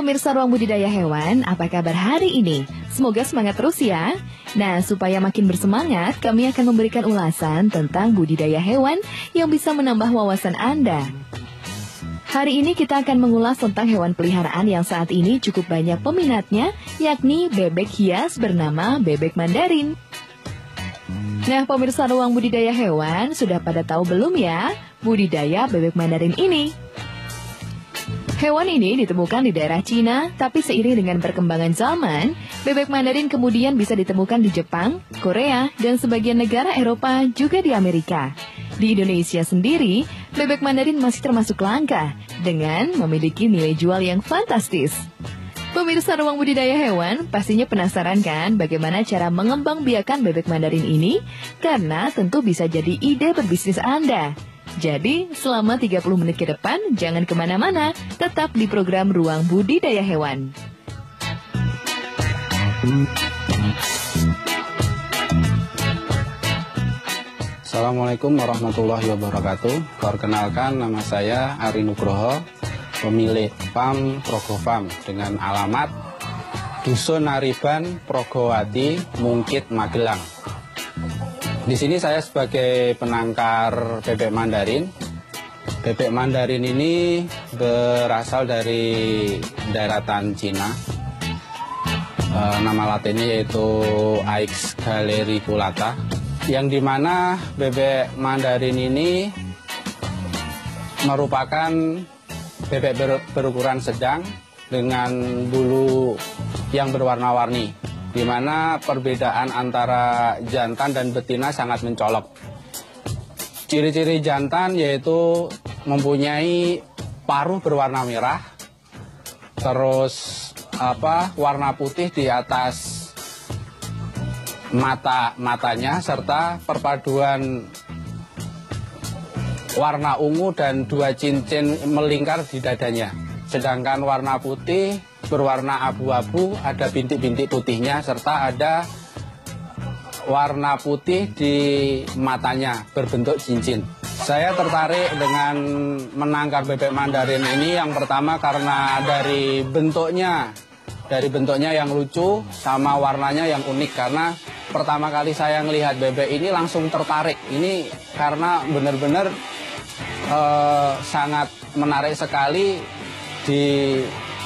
pemirsa Ruang Budidaya Hewan, apa kabar hari ini? Semoga semangat terus ya. Nah, supaya makin bersemangat, kami akan memberikan ulasan tentang budidaya hewan yang bisa menambah wawasan Anda. Hari ini kita akan mengulas tentang hewan peliharaan yang saat ini cukup banyak peminatnya, yakni bebek hias bernama bebek Mandarin. Nah, pemirsa Ruang Budidaya Hewan, sudah pada tahu belum ya budidaya bebek Mandarin ini? Hewan ini ditemukan di daerah Cina, tapi seiring dengan perkembangan zaman, bebek Mandarin kemudian bisa ditemukan di Jepang, Korea, dan sebagian negara Eropa, juga di Amerika. Di Indonesia sendiri, bebek Mandarin masih termasuk langka, dengan memiliki nilai jual yang fantastis. Pemirsa Ruang Budidaya Hewan pastinya penasaran kan bagaimana cara mengembangbiakan bebek Mandarin ini? Karena tentu bisa jadi ide berbisnis Anda. Jadi, selama 30 menit ke depan, jangan kemana-mana, tetap di program Ruang Budidaya Hewan. Assalamualaikum warahmatullahi wabarakatuh. Perkenalkan, nama saya Ari Nugroho, pemilik farm Progo Farm dengan alamat Dusun Nariban, Progowati, Mungkit, Magelang. Di sini saya sebagai penangkar bebek Mandarin. Bebek Mandarin ini berasal dari daratan Cina. Nama latinnya yaitu Aix galericulata, yang dimana bebek Mandarin ini merupakan bebek berukuran sedang dengan bulu yang berwarna-warni, di mana perbedaan antara jantan dan betina sangat mencolok. Ciri-ciri jantan yaitu mempunyai paruh berwarna merah, terus warna putih di atas matanya, serta perpaduan warna ungu dan 2 cincin melingkar di dadanya. Sedangkan warna putih berwarna abu-abu, ada bintik-bintik putihnya, serta ada warna putih di matanya berbentuk cincin. Saya tertarik dengan menangkar bebek Mandarin ini yang pertama karena dari bentuknya yang lucu sama warnanya yang unik. Karena pertama kali saya melihat bebek ini langsung tertarik. Ini karena benar-benar sangat menarik sekali di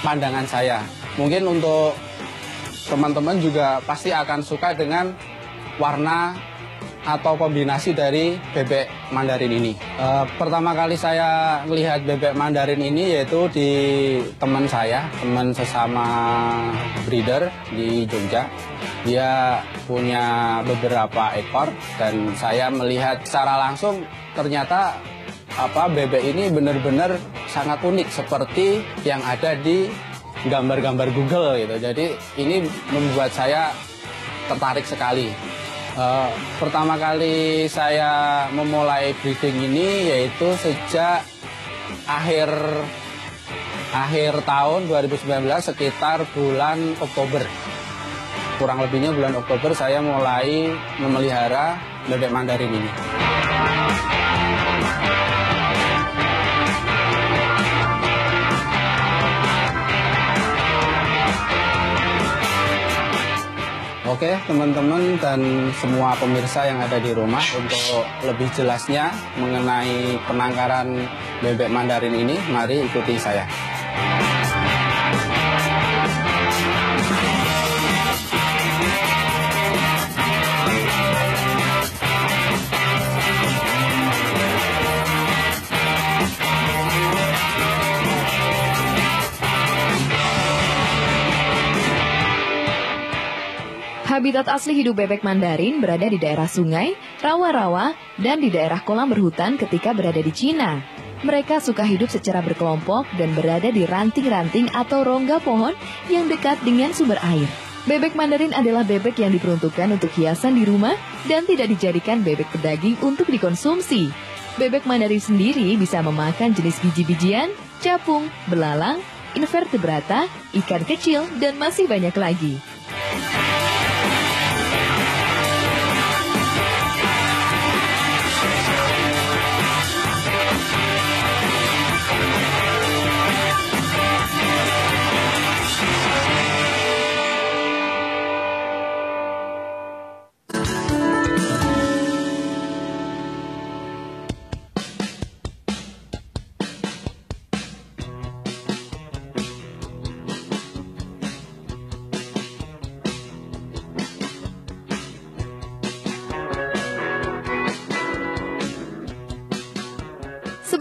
pandangan saya. Mungkin untuk teman-teman juga pasti akan suka dengan warna atau kombinasi dari bebek Mandarin ini. Pertama kali saya melihat bebek Mandarin ini yaitu di teman saya, teman sesama breeder di Jogja. Dia punya beberapa ekor dan saya melihat secara langsung ternyata bebek ini benar-benar sangat unik seperti yang ada di gambar-gambar Google gitu. Jadi ini membuat saya tertarik sekali. Pertama kali saya memulai breeding ini yaitu sejak akhir tahun 2019 sekitar bulan Oktober. Kurang lebihnya bulan Oktober saya mulai memelihara bebek Mandarin ini. Oke, teman-teman dan semua pemirsa yang ada di rumah, untuk lebih jelasnya mengenai penangkaran bebek Mandarin ini, mari ikuti saya. Habitat asli hidup bebek Mandarin berada di daerah sungai, rawa-rawa, dan di daerah kolam berhutan ketika berada di Cina. Mereka suka hidup secara berkelompok dan berada di ranting-ranting atau rongga pohon yang dekat dengan sumber air. Bebek Mandarin adalah bebek yang diperuntukkan untuk hiasan di rumah dan tidak dijadikan bebek pedaging untuk dikonsumsi. Bebek Mandarin sendiri bisa memakan jenis biji-bijian, capung, belalang, invertebrata, ikan kecil, dan masih banyak lagi.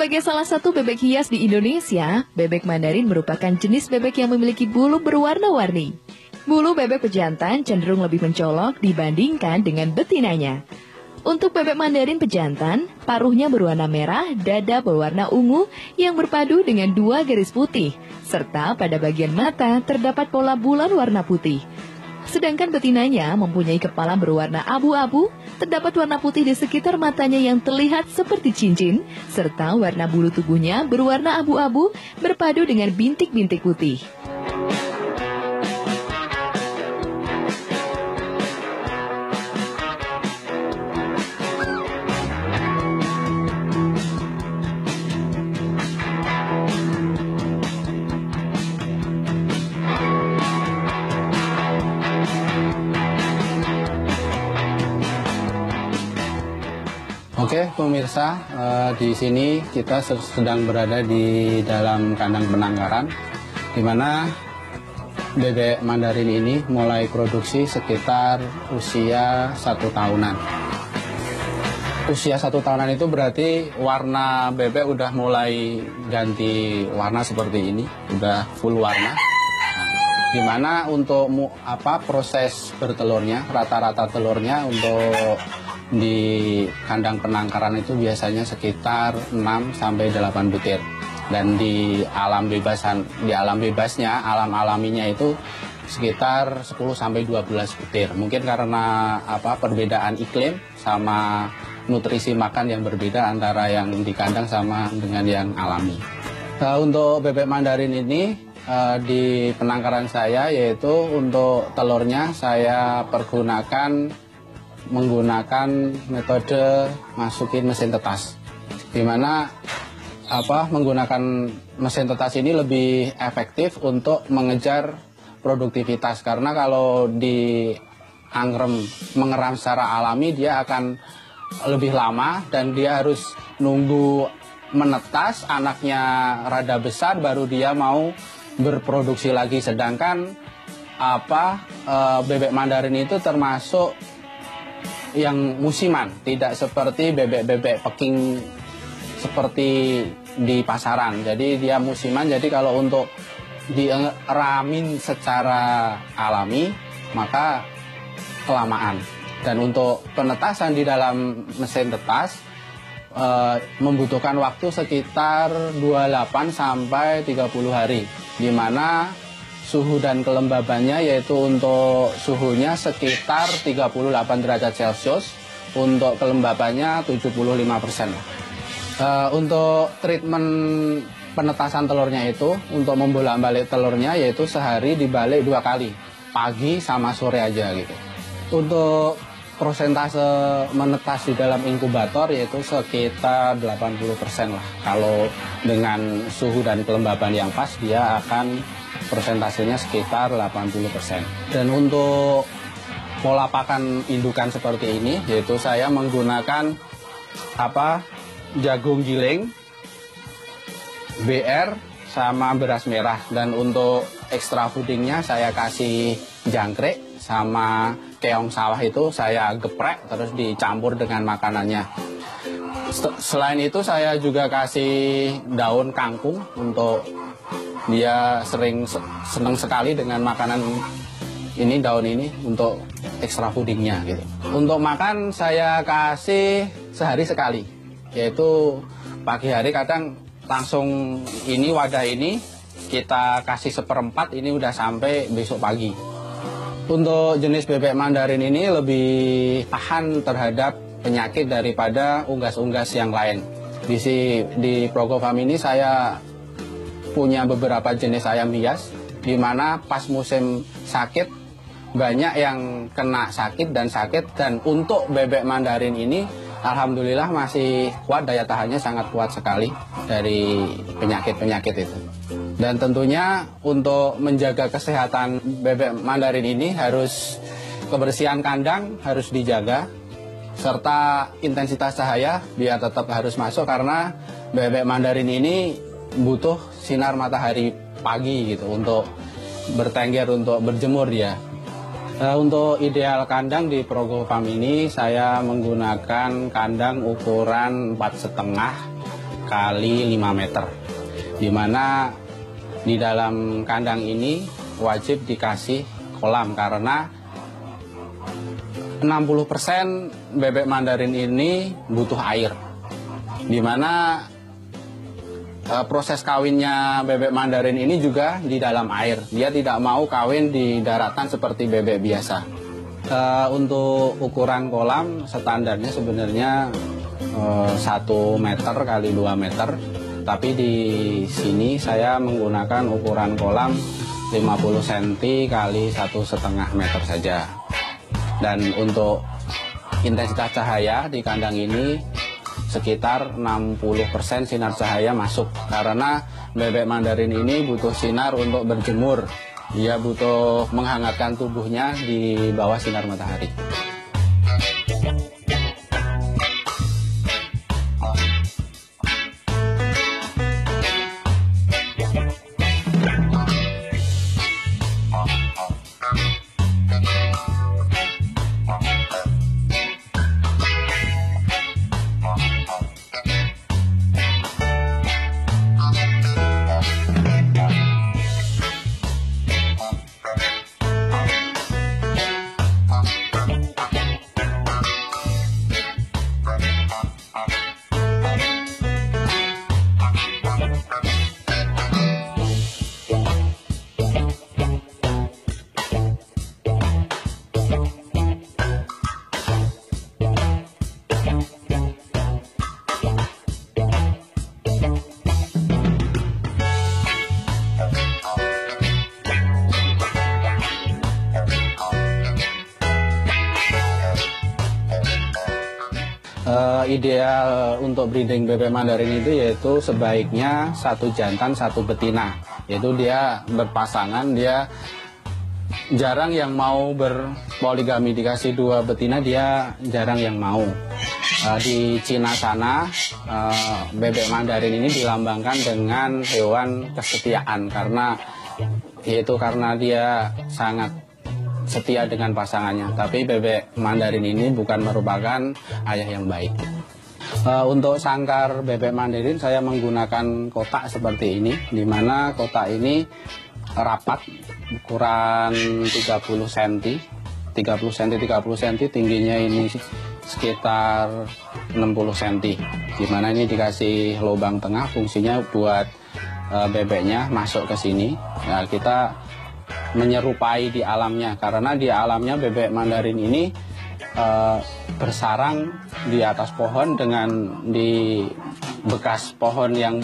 Sebagai salah satu bebek hias di Indonesia, bebek Mandarin merupakan jenis bebek yang memiliki bulu berwarna-warni. Bulu bebek pejantan cenderung lebih mencolok dibandingkan dengan betinanya. Untuk bebek Mandarin pejantan, paruhnya berwarna merah, dada berwarna ungu yang berpadu dengan 2 garis putih, serta pada bagian mata terdapat pola bulan warna putih. Sedangkan betinanya mempunyai kepala berwarna abu-abu, terdapat warna putih di sekitar matanya yang terlihat seperti cincin, serta warna bulu tubuhnya berwarna abu-abu berpadu dengan bintik-bintik putih. Oke pemirsa, di sini kita sedang berada di dalam kandang penangkaran, di mana bebek Mandarin ini mulai produksi sekitar usia 1 tahunan. Usia 1 tahunan itu berarti warna bebek udah mulai ganti warna seperti ini, udah full warna. Dimana untuk proses bertelurnya, rata-rata telurnya untuk di kandang penangkaran itu biasanya sekitar 6 sampai 8 butir. Dan di alam bebasnya, alam alaminya itu sekitar 10 sampai 12 butir. Mungkin karena perbedaan iklim sama nutrisi makan yang berbeda antara yang di kandang sama dengan yang alami. Untuk bebek Mandarin ini di penangkaran saya, yaitu untuk telurnya saya menggunakan metode masukin mesin tetas, di mana menggunakan mesin tetas ini lebih efektif untuk mengejar produktivitas, karena kalau di mengeram secara alami dia akan lebih lama dan dia harus nunggu menetas, anaknya rada besar baru dia mau berproduksi lagi. Sedangkan bebek Mandarin itu termasuk yang musiman, tidak seperti bebek-bebek Peking seperti di pasaran. Jadi dia musiman, jadi kalau untuk diramin secara alami maka kelamaan. Dan untuk penetasan di dalam mesin tetas membutuhkan waktu sekitar 28 sampai 30 hari, di mana suhu dan kelembabannya yaitu untuk suhunya sekitar 38 derajat Celcius, untuk kelembabannya 75%. Untuk treatment penetasan telurnya itu, untuk membolak-balik telurnya yaitu sehari dibalik 2 kali, pagi sama sore aja gitu. Untuk persentase menetas di dalam inkubator yaitu sekitar 80% lah. Kalau dengan suhu dan kelembaban yang pas, dia akan persentasenya sekitar 80%. Dan untuk pola pakan indukan seperti ini, yaitu saya menggunakan jagung giling, BR, sama beras merah. Dan untuk ekstra foodingnya saya kasih jangkrik sama keong sawah, itu saya geprek terus dicampur dengan makanannya. Selain itu saya juga kasih daun kangkung, untuk dia senang sekali dengan makanan ini, daun ini, untuk ekstra foodingnya gitu. Untuk makan saya kasih sehari sekali, yaitu pagi hari kadang langsung ini wadah ini kita kasih 1/4, ini udah sampai besok pagi. Untuk jenis bebek Mandarin ini lebih tahan terhadap penyakit daripada unggas-unggas yang lain. Di Progo Farm ini saya punya beberapa jenis ayam hias, di mana pas musim sakit banyak yang kena sakit, dan untuk bebek Mandarin ini alhamdulillah masih kuat, daya tahannya sangat kuat sekali dari penyakit-penyakit itu. Dan tentunya untuk menjaga kesehatan bebek Mandarin ini harus kebersihan kandang harus dijaga, serta intensitas cahaya biar tetap harus masuk, karena bebek Mandarin ini butuh sinar matahari pagi gitu untuk bertengger, untuk berjemur dia. Untuk ideal kandang di Progo Farm ini saya menggunakan kandang ukuran 4,5 kali 5 meter. Dimana di dalam kandang ini wajib dikasih kolam karena 60% bebek Mandarin ini butuh air. Dimana proses kawinnya bebek Mandarin ini juga di dalam air. Dia tidak mau kawin di daratan seperti bebek biasa. Untuk ukuran kolam standarnya sebenarnya 1 meter kali 2 meter. Tapi di sini saya menggunakan ukuran kolam 50 cm kali 1,5 meter saja. Dan untuk intensitas cahaya di kandang ini sekitar 60% sinar cahaya masuk. Karena bebek Mandarin ini butuh sinar untuk berjemur. Dia butuh menghangatkan tubuhnya di bawah sinar matahari. Ideal untuk breeding bebek Mandarin itu yaitu sebaiknya 1 jantan 1 betina. Yaitu dia berpasangan, dia jarang yang mau berpoligami. Dikasih 2 betina dia jarang yang mau. Di Cina sana bebek Mandarin ini dilambangkan dengan hewan kesetiaan karena dia sangat setia dengan pasangannya. Tapi bebek Mandarin ini bukan merupakan ayah yang baik. Untuk sangkar bebek Mandarin saya menggunakan kotak seperti ini, di mana kotak ini rapat ukuran 30 cm, tingginya ini sekitar 60 cm. Di mana ini dikasih lubang tengah, fungsinya buat bebeknya masuk ke sini. Nah, kita menyerupai di alamnya, karena di alamnya bebek Mandarin ini bersarang di atas pohon dengan di bekas pohon yang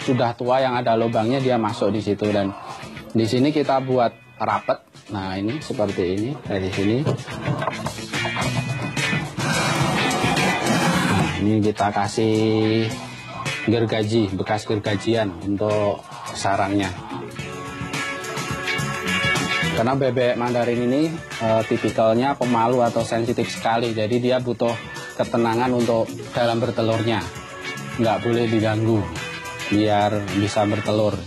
sudah tua yang ada lubangnya dia masuk di situ. Dan di sini kita buat rapet. Nah, ini seperti ini dari sini. Nah, ini kita kasih gergaji, bekas gergajian untuk sarangnya. Karena bebek Mandarin ini tipikalnya pemalu atau sensitif sekali, jadi dia butuh ketenangan untuk dalam bertelurnya. Nggak boleh diganggu biar bisa bertelur.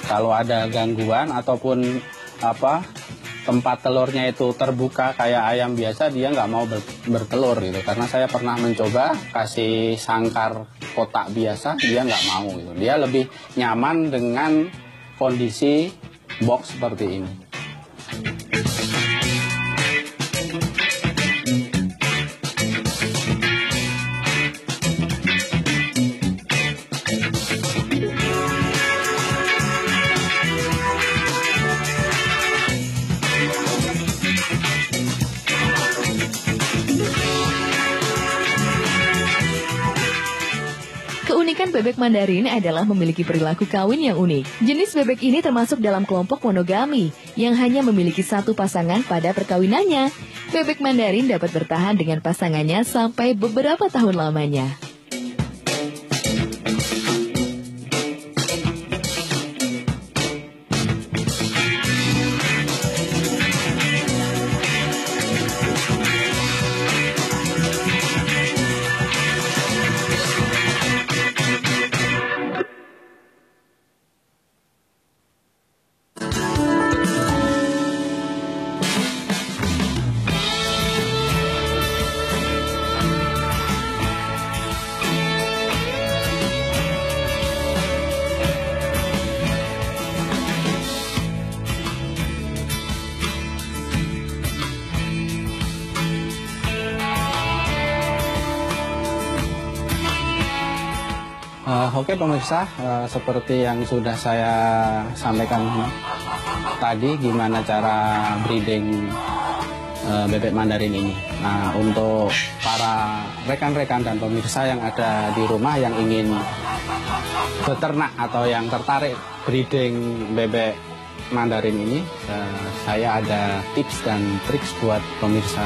Kalau ada gangguan ataupun tempat telurnya itu terbuka kayak ayam biasa, dia nggak mau bertelur gitu. Karena saya pernah mencoba kasih sangkar kotak biasa, dia nggak mau gitu. Dia lebih nyaman dengan kondisi box seperti ini. Keunikan bebek Mandarin adalah memiliki perilaku kawin yang unik. Jenis bebek ini termasuk dalam kelompok monogami yang hanya memiliki 1 pasangan pada perkawinannya. Bebek Mandarin dapat bertahan dengan pasangannya sampai beberapa tahun lamanya. Oke pemirsa, seperti yang sudah saya sampaikan tadi, gimana cara breeding bebek Mandarin ini. Nah, untuk para rekan-rekan dan pemirsa yang ada di rumah yang ingin beternak atau yang tertarik breeding bebek Mandarin ini, saya ada tips dan triks buat pemirsa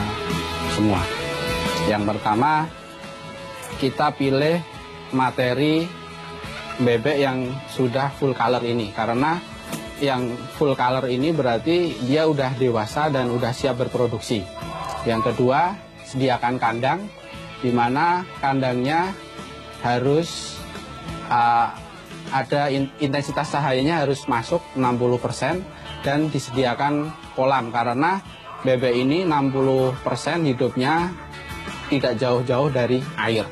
semua. Yang pertama, kita pilih materi bebek yang sudah full color ini, karena yang full color ini berarti dia udah dewasa dan udah siap berproduksi. Yang kedua, sediakan kandang, di mana kandangnya harus ada intensitas cahayanya harus masuk 60% dan disediakan kolam, karena bebek ini 60% hidupnya tidak jauh-jauh dari air.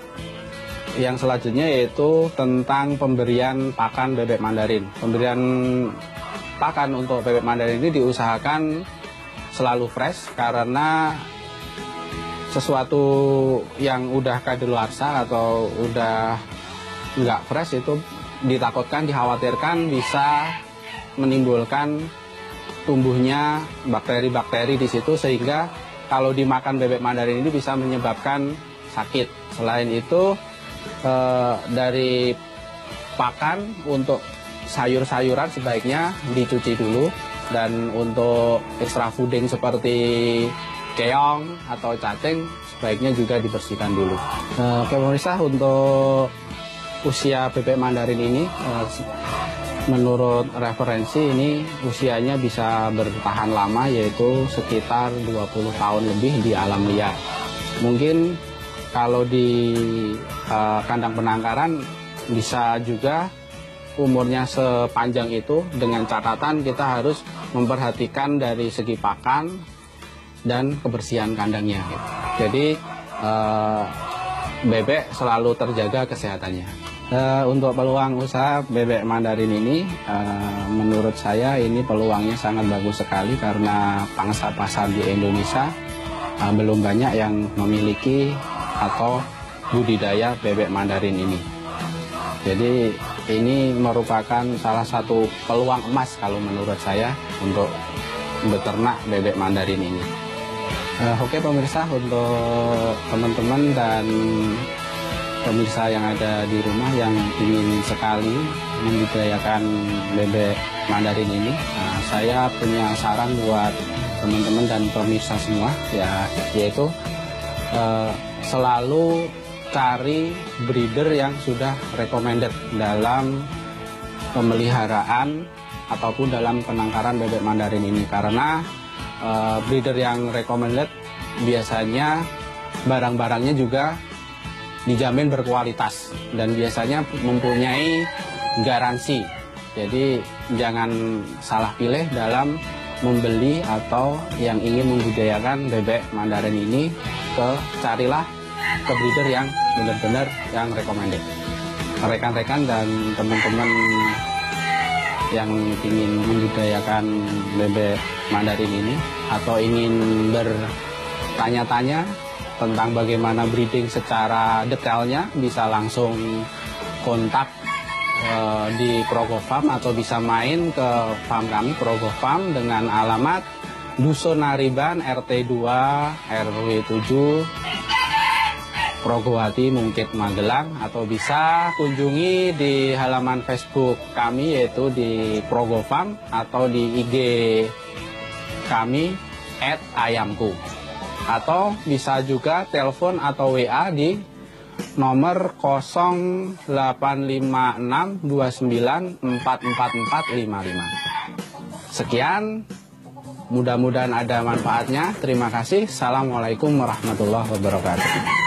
Yang selanjutnya yaitu tentang pemberian pakan bebek Mandarin. Pemberian pakan untuk bebek Mandarin ini diusahakan selalu fresh, karena sesuatu yang udah kadaluarsa atau udah nggak fresh itu dikhawatirkan bisa menimbulkan tumbuhnya bakteri-bakteri di situ, sehingga kalau dimakan bebek Mandarin ini bisa menyebabkan sakit. Selain itu, dari pakan untuk sayur-sayuran sebaiknya dicuci dulu, dan untuk extra fooding seperti keong atau cacing sebaiknya juga dibersihkan dulu. Oke pemirsa, untuk usia bebek Mandarin ini menurut referensi ini usianya bisa bertahan lama, yaitu sekitar 20 tahun lebih di alam liar. Mungkin kalau di kandang penangkaran bisa juga umurnya sepanjang itu, dengan catatan kita harus memperhatikan dari segi pakan dan kebersihan kandangnya. Jadi bebek selalu terjaga kesehatannya. Untuk peluang usaha bebek Mandarin ini, menurut saya ini peluangnya sangat bagus sekali, karena pangsa pasar di Indonesia belum banyak yang memiliki atau budidaya bebek Mandarin ini. Jadi ini merupakan salah satu peluang emas kalau menurut saya untuk beternak bebek Mandarin ini. Oke pemirsa, untuk teman-teman dan pemirsa yang ada di rumah yang ingin sekali membudidayakan bebek Mandarin ini, saya punya saran buat teman-teman dan pemirsa semua, yaitu selalu cari breeder yang sudah recommended dalam pemeliharaan ataupun dalam penangkaran bebek Mandarin ini, karena breeder yang recommended biasanya barang-barangnya juga dijamin berkualitas dan biasanya mempunyai garansi. Jadi jangan salah pilih dalam membeli atau yang ingin membudidayakan bebek Mandarin ini, carilah ke breeder yang benar-benar yang recommended. Rekan-rekan dan teman-teman yang ingin membudidayakan bebek Mandarin ini atau ingin bertanya-tanya tentang bagaimana breeding secara detailnya, bisa langsung kontak di Progo Farm atau bisa main ke farm kami Progo Farm dengan alamat Dusun Nariban RT 2 RW 7 Progowati Mungkit Magelang, atau bisa kunjungi di halaman Facebook kami yaitu di Progo Farm atau di IG kami @ayamku, atau bisa juga telepon atau WA di nomor 085629444455. Sekian, mudah-mudahan ada manfaatnya. Terima kasih. Assalamualaikum warahmatullahi wabarakatuh.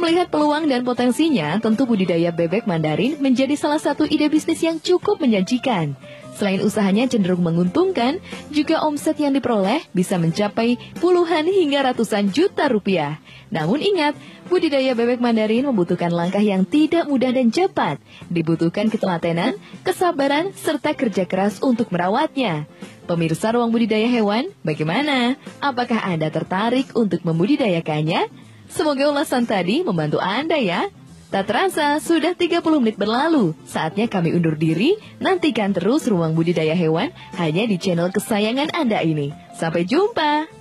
Melihat peluang dan potensinya, tentu budidaya bebek Mandarin menjadi salah satu ide bisnis yang cukup menjanjikan. Selain usahanya cenderung menguntungkan, juga omset yang diperoleh bisa mencapai puluhan hingga ratusan juta rupiah. Namun ingat, budidaya bebek Mandarin membutuhkan langkah yang tidak mudah dan cepat. Dibutuhkan ketelatenan, kesabaran, serta kerja keras untuk merawatnya. Pemirsa Ruang Budidaya Hewan, bagaimana? Apakah Anda tertarik untuk membudidayakannya? Semoga ulasan tadi membantu Anda ya. Tak terasa, sudah 30 menit berlalu. Saatnya kami undur diri. Nantikan terus Ruang Budidaya Hewan hanya di channel kesayangan Anda ini. Sampai jumpa.